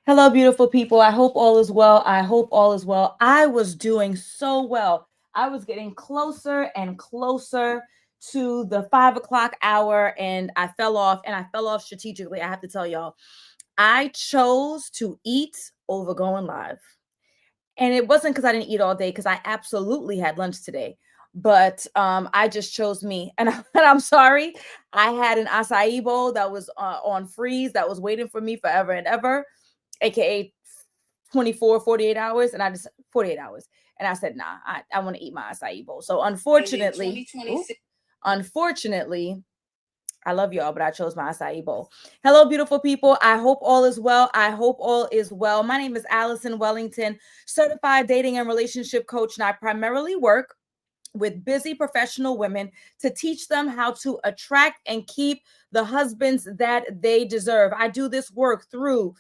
Hello, beautiful people. I hope all is well. I hope all is well. I was doing so well. I was getting closer and closer to the 5 o'clock hour, and I fell off, and I fell off strategically. I have to tell y'all, I chose to eat over going live. And it wasn't because I didn't eat all day, because I absolutely had lunch today. But I just chose me. And I'm sorry. I had an acai bowl that was on freeze that was waiting for me forever and ever, aka 24, 48 hours. And I just 48 hours. And I said, nah, I want to eat my acai bowl. So unfortunately, I love y'all, but I chose my acai bowl. Hello, beautiful people. I hope all is well. I hope all is well. My name is Allison Wellington, certified dating and relationship coach, and I primarily work with busy professional women to teach them how to attract and keep the husbands that they deserve. I do this work through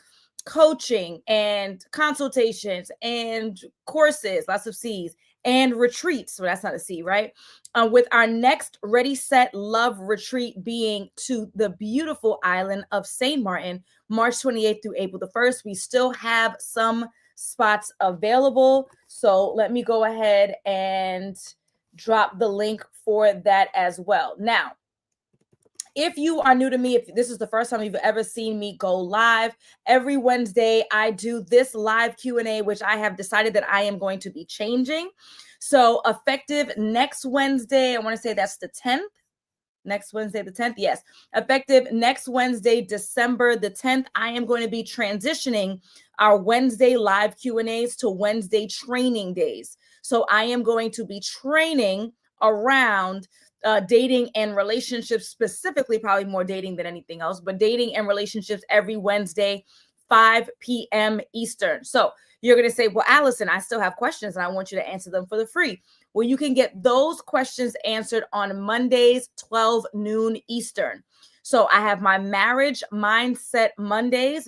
coaching and consultations and courses, lots of C's, and retreats. So that's not a C, right? With our next Ready, Set, Love retreat being to the beautiful island of St. Maarten, March 28th through April the 1st. We still have some spots available. So let me go ahead and drop the link for that as well. Now, if you are new to me, if this is the first time you've ever seen me go live, every Wednesday I do this live Q&A, which I have decided that I am going to be changing. So effective next Wednesday, I want to say that's the 10th. Next Wednesday, the 10th. Yes. Effective next Wednesday, December the 10th, I am going to be transitioning our Wednesday live Q&As to Wednesday training days. So I am going to be training around dating and relationships, specifically, probably more dating than anything else, but dating and relationships every Wednesday, 5 p.m. Eastern. So you're going to say, well, Allison, I still have questions and I want you to answer them for the free. Well, you can get those questions answered on Mondays, 12 noon Eastern. So I have my Marriage Mindset Mondays,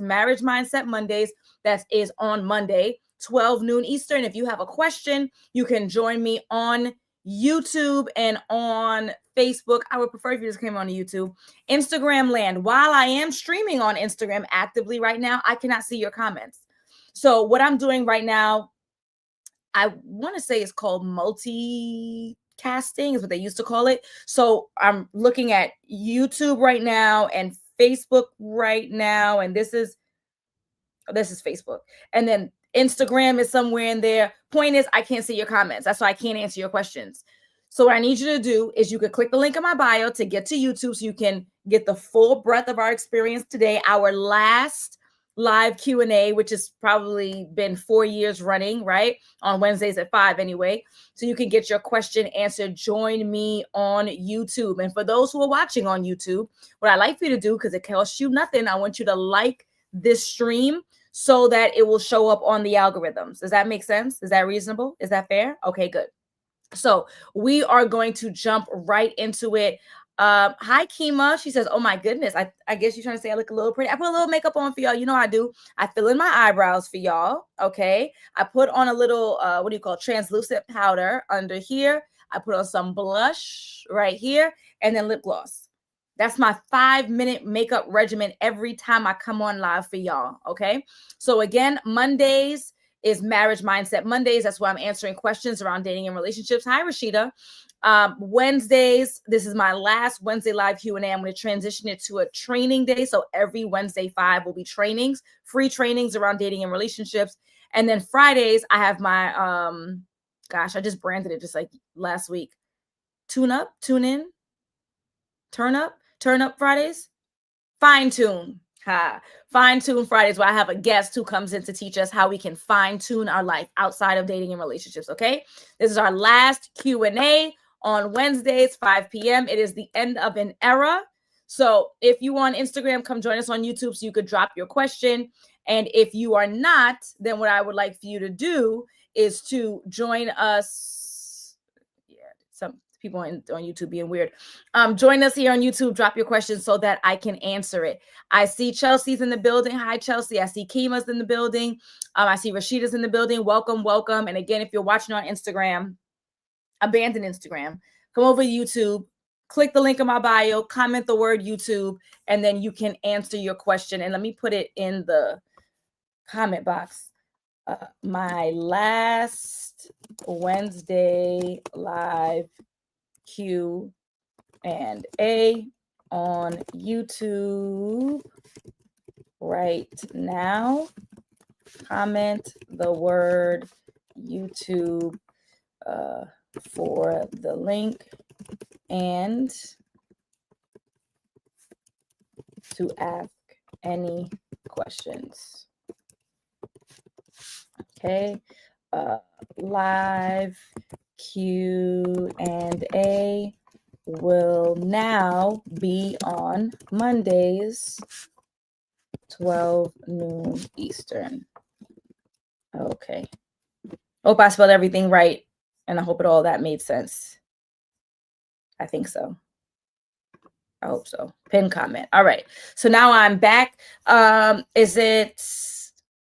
that is on Monday, 12 noon Eastern. If you have a question, you can join me on YouTube and on Facebook. I would prefer if you just came on YouTube. Instagram land. While I am streaming on Instagram actively right now, I cannot see your comments. So what I'm doing right now, I want to say it's called multicasting is what they used to call it. So I'm looking at YouTube right now and Facebook right now. And this is Facebook. And then Instagram is somewhere in there. Point is, I can't see your comments. That's why I can't answer your questions. So what I need you to do is you could click the link in my bio to get to YouTube so you can get the full breadth of our experience today. Our last live Q&A, which has probably been 4 years running, right? On Wednesdays at 5 anyway. So you can get your question answered. Join me on YouTube. And for those who are watching on YouTube, what I like for you to do, because it costs you nothing, I want you to like this stream so that it will show up on the algorithms. Does that make sense? Is that reasonable? Is that fair? Okay, good. So we are going to jump right into it. Hi, Kima. She says, oh my goodness. I guess you're trying to say I look a little pretty. I put a little makeup on for y'all. You know I do. I fill in my eyebrows for y'all. Okay. I put on a little, translucent powder under here. I put on some blush right here and then lip gloss. That's my 5-minute makeup regimen every time I come on live for y'all. Okay. So again, Mondays is Marriage Mindset Mondays. That's why I'm answering questions around dating and relationships. Hi, Rashida. Wednesdays, this is my last Wednesday live Q&A. I'm going to transition it to a training day. So every Wednesday 5 will be trainings, free trainings around dating and relationships. And then Fridays, I have my, I just branded it just like last week. Tune up, tune in, turn up Fridays, fine tune. Fine tune Fridays, where I have a guest who comes in to teach us how we can fine tune our life outside of dating and relationships. Okay. This is our last Q&A on Wednesdays, 5 p.m. It is the end of an era. So if you are on Instagram, come join us on YouTube so you could drop your question. And if you are not, then what I would like for you to do is to join us. Yeah, some people on YouTube being weird. Join us here on YouTube. Drop your questions so that I can answer it. I see Chelsea's in the building. Hi, Chelsea. I see Kima's in the building. I see Rashida's in the building. Welcome, welcome. And again, if you're watching on Instagram, abandon Instagram. Come over to YouTube. Click the link in my bio. Comment the word YouTube, and then you can answer your question. And let me put it in the comment box. My last Wednesday live Q&A on YouTube right now. Comment the word YouTube for the link and to ask any questions. Okay, live Q&A will now be on Mondays, 12 noon Eastern. Okay. Hope I spelled everything right, and I hope it all that made sense. I think so. I hope so. Pin comment. All right. So now I'm back. Is it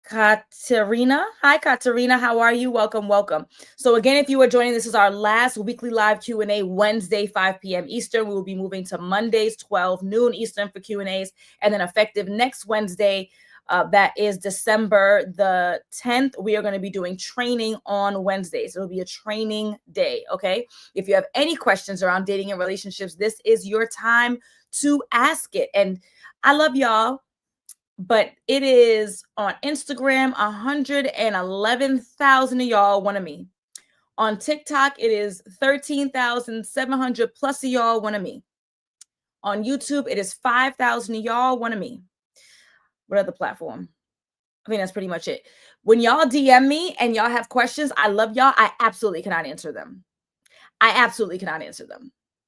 Katerina? Hi, Katerina. How are you? Welcome, welcome. So again, if you are joining, this is our last weekly live Q&A, Wednesday, 5 p.m. Eastern. We will be moving to Mondays, 12 noon Eastern for Q&As, and then effective next Wednesday, that is December the 10th. We are going to be doing training on Wednesdays. It'll be a training day, okay? If you have any questions around dating and relationships, this is your time to ask it. And I love y'all, but it is on Instagram, 111,000 of y'all wanted me. On TikTok, it is 13,700 plus of y'all wanted me. On YouTube, it is 5,000 of y'all wanted me. What other platform? I think that's pretty much it. When y'all DM me and y'all have questions, I love y'all. I absolutely cannot answer them.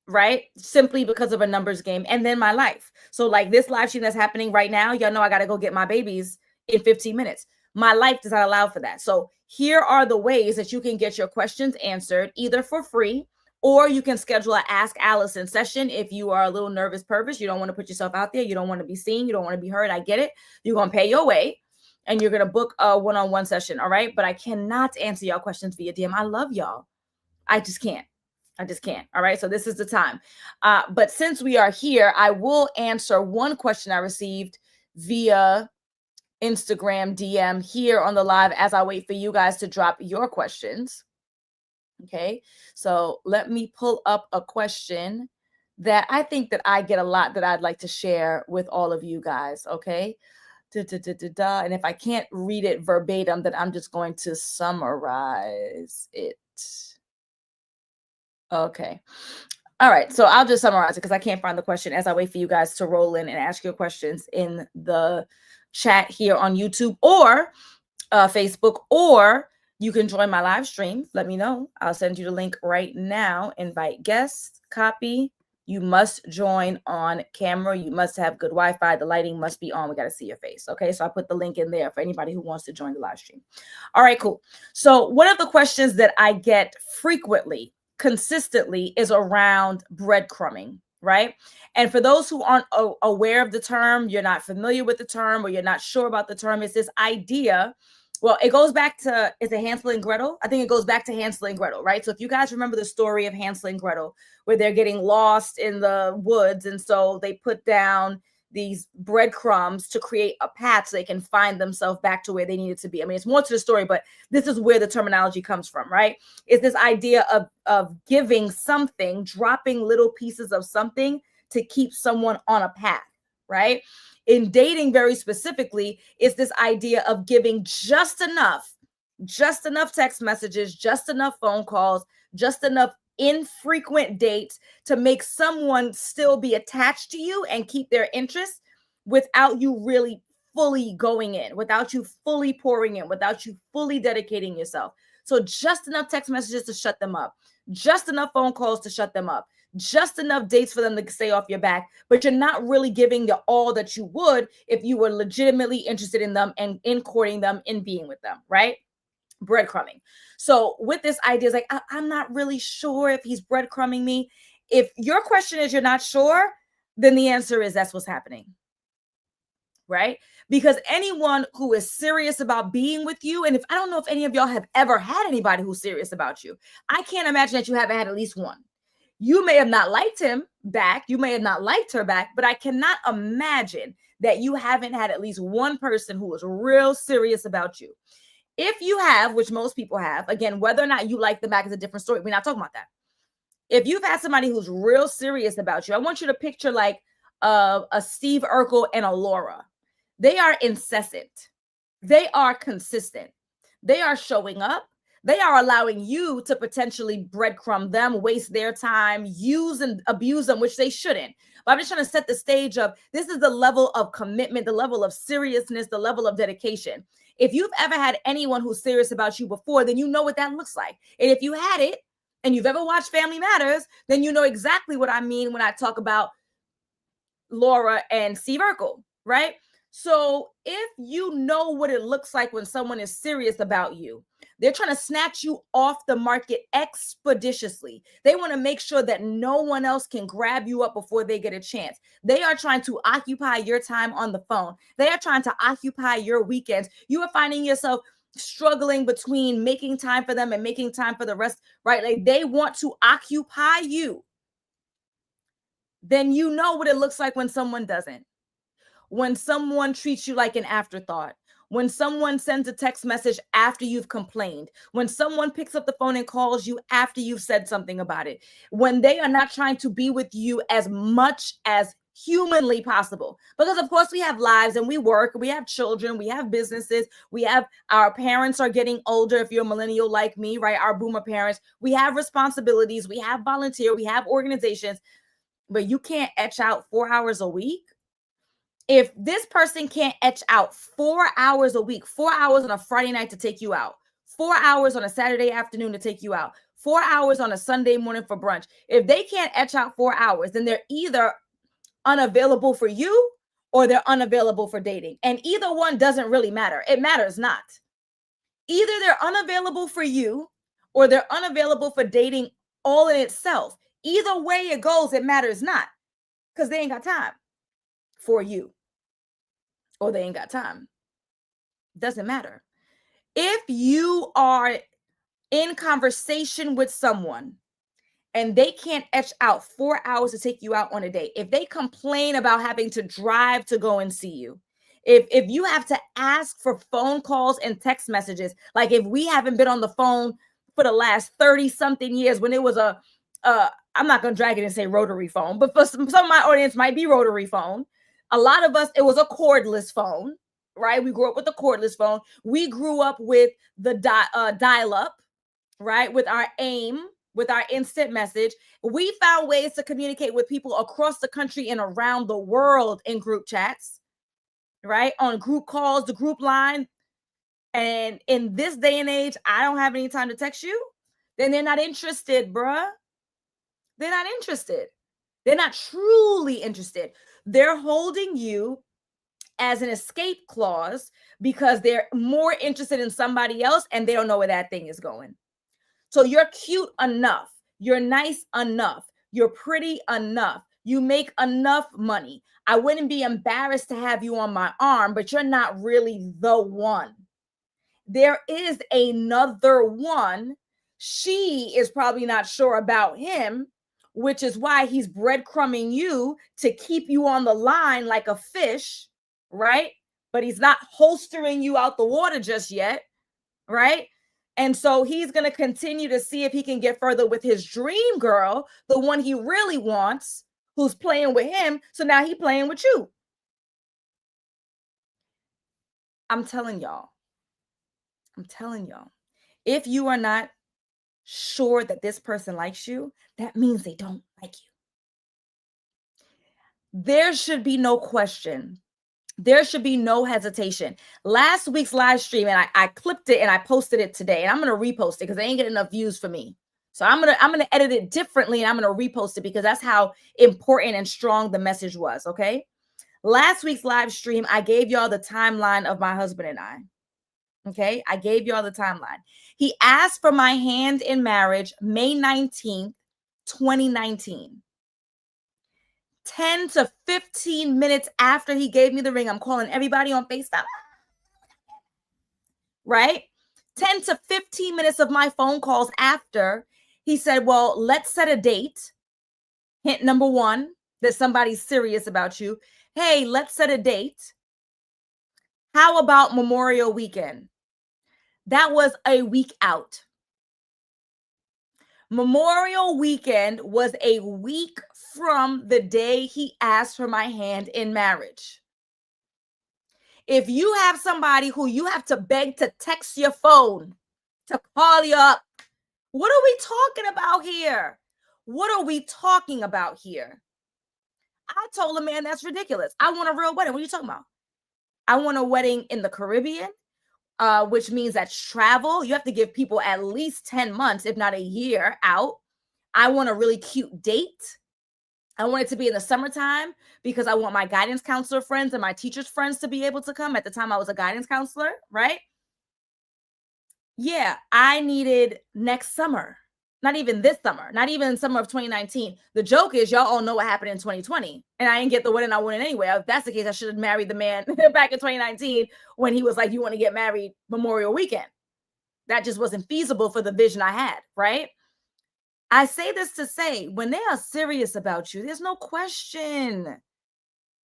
Right? Simply because of a numbers game and then my life. So like this live stream that's happening right now, y'all know I got to go get my babies in 15 minutes. My life does not allow for that. So here are the ways that you can get your questions answered either for free, or you can schedule an Ask Allison session if you are a little nervous purpose. You don't want to put yourself out there. You don't want to be seen. You don't want to be heard. I get it. You're going to pay your way and you're going to book a one-on-one session. All right. But I cannot answer y'all questions via DM. I love y'all. I just can't. All right. So this is the time. But since we are here, I will answer one question I received via Instagram DM here on the live as I wait for you guys to drop your questions. Okay. So let me pull up a question that I think that I get a lot that I'd like to share with all of you guys. Okay. And if I can't read it verbatim, then I'm just going to summarize it. Okay. All right. So I'll just summarize it because I can't find the question as I wait for you guys to roll in and ask your questions in the chat here on YouTube or Facebook, or you can join my live stream. Let me know. I'll send you the link right now. Invite guests, copy. You must join on camera. You must have good Wi-Fi. The lighting must be on. We got to see your face. Okay. So I put the link in there for anybody who wants to join the live stream. All right, cool. So one of the questions that I get frequently, consistently, is around breadcrumbing, right? And for those who aren't aware of the term, you're not familiar with the term, or you're not sure about the term, it's this idea. Well, it goes back to, is it Hansel and Gretel? I think it goes back to Hansel and Gretel, right? So if you guys remember the story of Hansel and Gretel, where they're getting lost in the woods, and so they put down these breadcrumbs to create a path so they can find themselves back to where they needed to be. I mean, it's more to the story, but this is where the terminology comes from, right? It's this idea of giving something, dropping little pieces of something to keep someone on a path, right? In dating, very specifically, is this idea of giving just enough text messages, just enough phone calls, just enough infrequent dates to make someone still be attached to you and keep their interest without you really fully going in, without you fully pouring in, without you fully dedicating yourself. So just enough text messages to shut them up, just enough phone calls to shut them up, just enough dates for them to stay off your back, but you're not really giving the all that you would if you were legitimately interested in them and in courting them, in being with them, right? Breadcrumbing. So with this idea, is like, I'm not really sure if he's breadcrumbing me. If your question is you're not sure, then the answer is that's what's happening, right? Because anyone who is serious about being with you, and if I don't know if any of y'all have ever had anybody who's serious about you, I can't imagine that you haven't had at least one. You may have not liked him back. You may have not liked her back, but I cannot imagine that you haven't had at least one person who was real serious about you. If you have, which most people have, again, whether or not you like them back is a different story. We're not talking about that. If you've had somebody who's real serious about you, I want you to picture like a Steve Urkel and a Laura. They are incessant. They are consistent. They are showing up. They are allowing you to potentially breadcrumb them, waste their time, use and abuse them, which they shouldn't. But I'm just trying to set the stage of this is the level of commitment, the level of seriousness, the level of dedication. If you've ever had anyone who's serious about you before, then you know what that looks like. And if you had it, and you've ever watched Family Matters, then you know exactly what I mean when I talk about Laura and Steve Urkel, right? So if you know what it looks like when someone is serious about you, they're trying to snatch you off the market expeditiously. They want to make sure that no one else can grab you up before they get a chance. They are trying to occupy your time on the phone. They are trying to occupy your weekends. You are finding yourself struggling between making time for them and making time for the rest, right? Like they want to occupy you. Then you know what it looks like when someone doesn't. When someone treats you like an afterthought. When someone sends a text message after you've complained. When someone picks up the phone and calls you after you've said something about it. When they are not trying to be with you as much as humanly possible, because of course we have lives and we work, we have children, we have businesses, we have our parents are getting older. If you're a millennial like me, right, our boomer parents, we have responsibilities, we have volunteer, we have organizations, but you can't etch out 4 hours a week. If this person can't etch out 4 hours a week, 4 hours on a Friday night to take you out, 4 hours on a Saturday afternoon to take you out, 4 hours on a Sunday morning for brunch, if they can't etch out 4 hours, then they're either unavailable for you or they're unavailable for dating. And either one doesn't really matter. It matters not. Either they're unavailable for you or they're unavailable for dating all in itself. Either way it goes, it matters not, because they ain't got time for you or they ain't got time. Doesn't matter. If you are in conversation with someone and they can't etch out 4 hours to take you out on a date, if they complain about having to drive to go and see you, if you have to ask for phone calls and text messages, like if we haven't been on the phone for the last 30 something years, when it was I'm not going to drag it and say rotary phone, but for some of my audience might be rotary phone. A lot of us, it was a cordless phone, right? We grew up with the cordless phone. We grew up with the dial-up, right? With our AIM, with our instant message. We found ways to communicate with people across the country and around the world in group chats, right? On group calls, the group line. And in this day and age, I don't have any time to text you. Then they're not interested, bruh. They're not interested. They're not truly interested. They're holding you as an escape clause because they're more interested in somebody else and they don't know where that thing is going. So you're cute enough. You're nice enough. You're pretty enough. You make enough money. I wouldn't be embarrassed to have you on my arm, but you're not really the one. There is another one. She is probably not sure about him, which is why he's breadcrumbing you to keep you on the line like a fish, right? But he's not holstering you out the water just yet, right? And so he's going to continue to see if he can get further with his dream girl, the one he really wants, who's playing with him. So now he's playing with you. I'm telling y'all, if you are not sure that this person likes you, that means they don't like you. There should be no question. There should be no hesitation. Last week's live stream, and I clipped it and I posted it today, and I'm gonna repost it because they ain't getting enough views for me. So I'm gonna edit it differently and I'm gonna repost it because that's how important and strong the message was. Okay. Last week's live stream, I gave y'all the timeline of my husband and I. Okay, I gave y'all the timeline. He asked for my hand in marriage May 19th, 2019. 10 to 15 minutes after he gave me the ring, I'm calling everybody on FaceTime. Right? 10 to 15 minutes of my phone calls after, he said, well, let's set a date. Hint number one, that somebody's serious about you. Hey, let's set a date. How about Memorial Weekend? That was a week out. Memorial Weekend was a week from the day he asked for my hand in marriage. If you have somebody who you have to beg to text your phone, to call you up, what are we talking about here? What are we talking about here? I told a man that's ridiculous. I want a real wedding. What are you talking about? I want a wedding in the Caribbean, which means that's travel. You have to give people at least 10 months, if not a year out. I want a really cute date. I want it to be in the summertime because I want my guidance counselor friends and my teacher's friends to be able to come. At the time, I was a guidance counselor, right? Yeah, I needed next summer. Not even this summer, not even summer of 2019. The joke is, y'all all know what happened in 2020, and I didn't get the wedding I wanted anyway. If that's the case, I should have married the man back in 2019 when he was like, "You want to get married Memorial Weekend?" That just wasn't feasible for the vision I had, right? I say this to say, when they are serious about you, there's no question.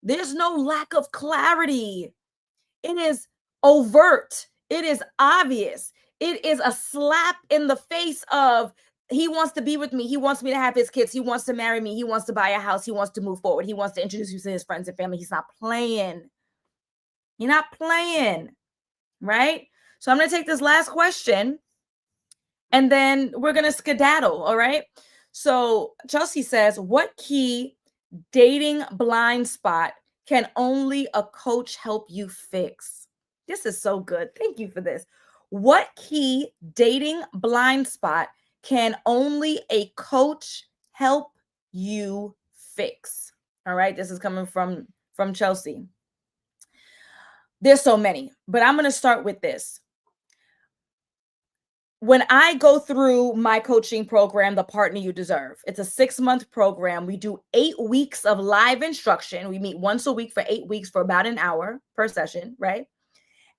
There's no lack of clarity. It is overt. It is obvious. It is a slap in the face of, he wants to be with me. He wants me to have his kids. He wants to marry me. He wants to buy a house. He wants to move forward. He wants to introduce you to his friends and family. He's not playing. You're not playing, right? So I'm going to take this last question and then we're going to skedaddle. All right. So Chelsea says, what key dating blind spot can only a coach help you fix? This is so good. Thank you for this. What key dating blind spot can only a coach help you fix? All right. This is coming from Chelsea. There's so many, but I'm going to start with this. When I go through my coaching program, The Partner You Deserve, it's a 6-month program. We do 8 weeks of live instruction. We meet once a week for 8 weeks for about an hour per session, right?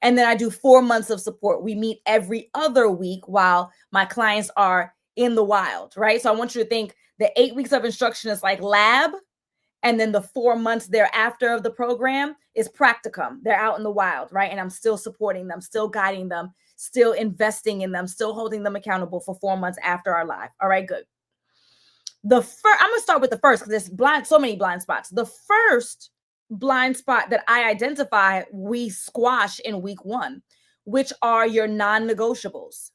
And then I do 4 months of support. We meet every other week while my clients are in the wild, right? So I want you to think the 8 weeks of instruction is like lab. And then the 4 months thereafter of the program is practicum. They're out in the wild, right? And I'm still supporting them, still guiding them, still investing in them, still holding them accountable for 4 months after our live. All right, good. I'm going to start with the first because there's so many blind spots. The first blind spot that I identify, we squash in week 1, which are your non-negotiables.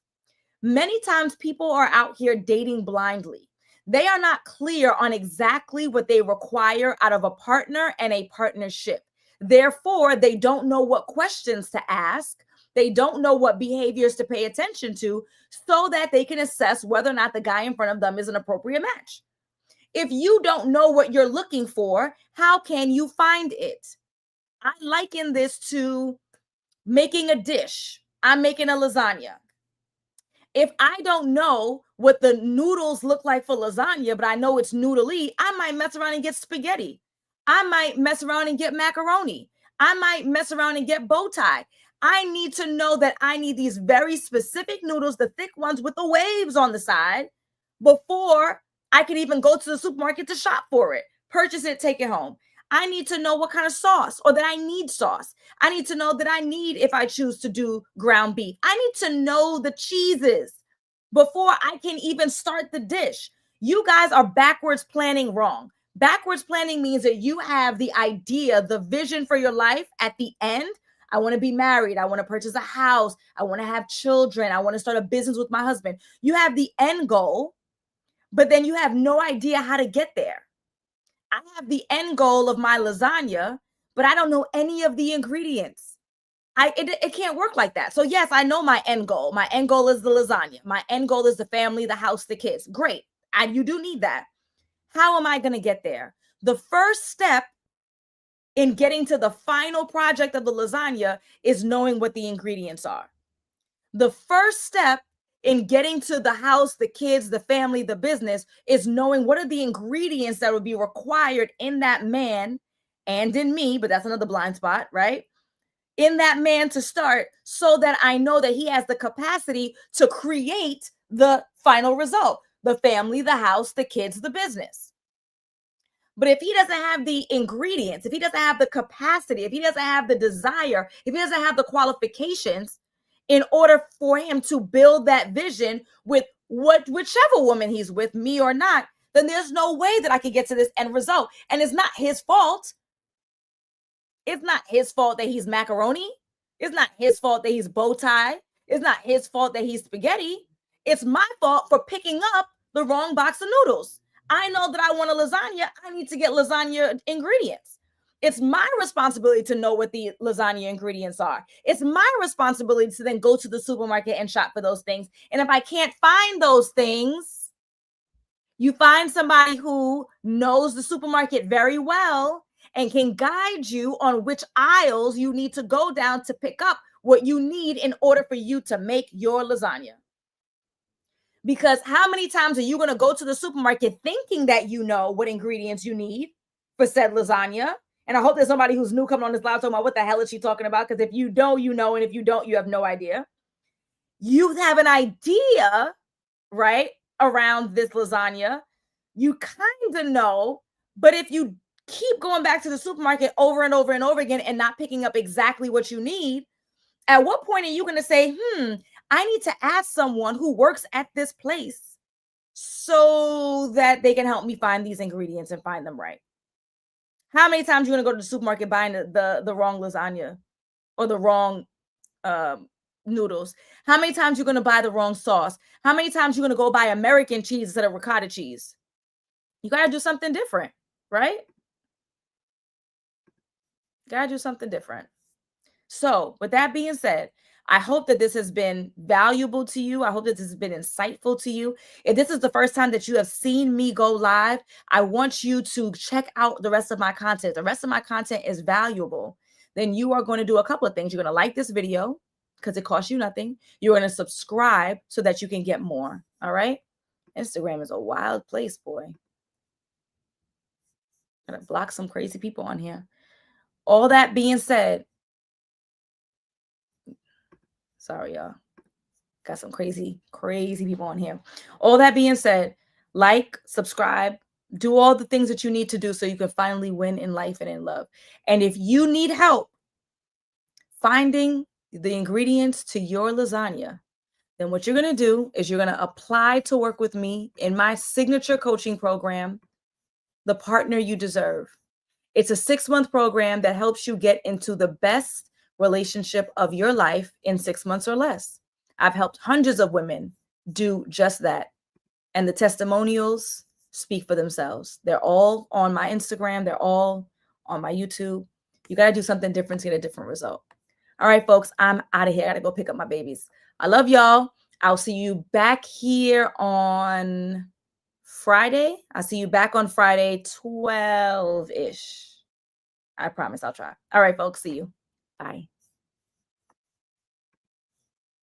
Many times people are out here dating blindly. They are not clear on exactly what they require out of a partner and a partnership. Therefore, they don't know what questions to ask. They don't know what behaviors to pay attention to so that they can assess whether or not the guy in front of them is an appropriate match. If you don't know what you're looking for, how can you find it? I liken this to making a dish. I'm making a lasagna. If I don't know what the noodles look like for lasagna, but I know it's noodly, I might mess around and get spaghetti. I might mess around and get macaroni. I might mess around and get bow tie. I need to know that I need these very specific noodles, the thick ones with the waves on the side, before I can even go to the supermarket to shop for it, purchase it, take it home. I need to know what kind of sauce, or that I need sauce. I need to know that I need, if I choose to do ground beef. I need to know the cheeses before I can even start the dish. You guys are backwards planning wrong. Backwards planning means that you have the idea, the vision for your life at the end. I want to be married. I want to purchase a house. I want to have children. I want to start a business with my husband. You have the end goal, but then you have no idea how to get there. I have the end goal of my lasagna, but I don't know any of the ingredients. It can't work like that. So yes, I know my end goal. My end goal is the lasagna. My end goal is the family, the house, the kids. Great. You do need that. How am I going to get there? The first step in getting to the final project of the lasagna is knowing what the ingredients are. The first step in getting to the house, the kids, the family, the business is knowing what are the ingredients that would be required in that man and in me, but that's another blind spot, right? In that man to start, so that I know that he has the capacity to create the final result, the family, the house, the kids, the business. But if he doesn't have the ingredients, if he doesn't have the capacity, if he doesn't have the desire, if he doesn't have the qualifications in order for him to build that vision with whichever woman he's with, me or not, then there's no way that I could get to this end result. And it's not his fault. It's not his fault that he's macaroni. It's not his fault that he's bow tie. It's not his fault that he's spaghetti. It's my fault for picking up the wrong box of noodles. I know that I want a lasagna. I need to get lasagna ingredients. It's my responsibility to know what the lasagna ingredients are. It's my responsibility to then go to the supermarket and shop for those things. And if I can't find those things, you find somebody who knows the supermarket very well and can guide you on which aisles you need to go down to pick up what you need in order for you to make your lasagna. Because how many times are you going to go to the supermarket thinking that you know what ingredients you need for said lasagna? And I hope there's somebody who's new coming on this live talking about what the hell is she talking about? Because if you know, you know. And if you don't, you have no idea. You have an idea, right, around this lasagna. You kind of know, but if you keep going back to the supermarket over and over and over again and not picking up exactly what you need, at what point are you going to say, I need to ask someone who works at this place so that they can help me find these ingredients and find them right? How many times are you going to go to the supermarket buying the wrong lasagna or the wrong noodles? How many times you're going to buy the wrong sauce? How many times you're going to go buy American cheese instead of ricotta cheese? You got to do something different, right? Got to do something different. So with that being said, I hope that this has been valuable to you. I hope that this has been insightful to you. If this is the first time that you have seen me go live, I want you to check out the rest of my content. The rest of my content is valuable. Then you are going to do a couple of things. You're going to like this video because it costs you nothing. You're going to subscribe so that you can get more. All right. Instagram is a wild place, boy. I'm going to block some crazy people on here. All that being said, sorry, y'all. Got some crazy people on here. All that being said, like, subscribe, do all the things that you need to do so you can finally win in life and in love. And if you need help finding the ingredients to your lasagna, then what you're going to do is you're going to apply to work with me in my signature coaching program, The Partner You Deserve. It's a 6-month program that helps you get into the best relationship of your life in 6 months or less. I've helped hundreds of women do just that. And the testimonials speak for themselves. They're all on my Instagram. They're all on my YouTube. You got to do something different to get a different result. All right, folks, I'm out of here. I got to go pick up my babies. I love y'all. I'll see you back here on Friday. I'll see you back on Friday, 12-ish. I promise I'll try. All right, folks. See you. Bye.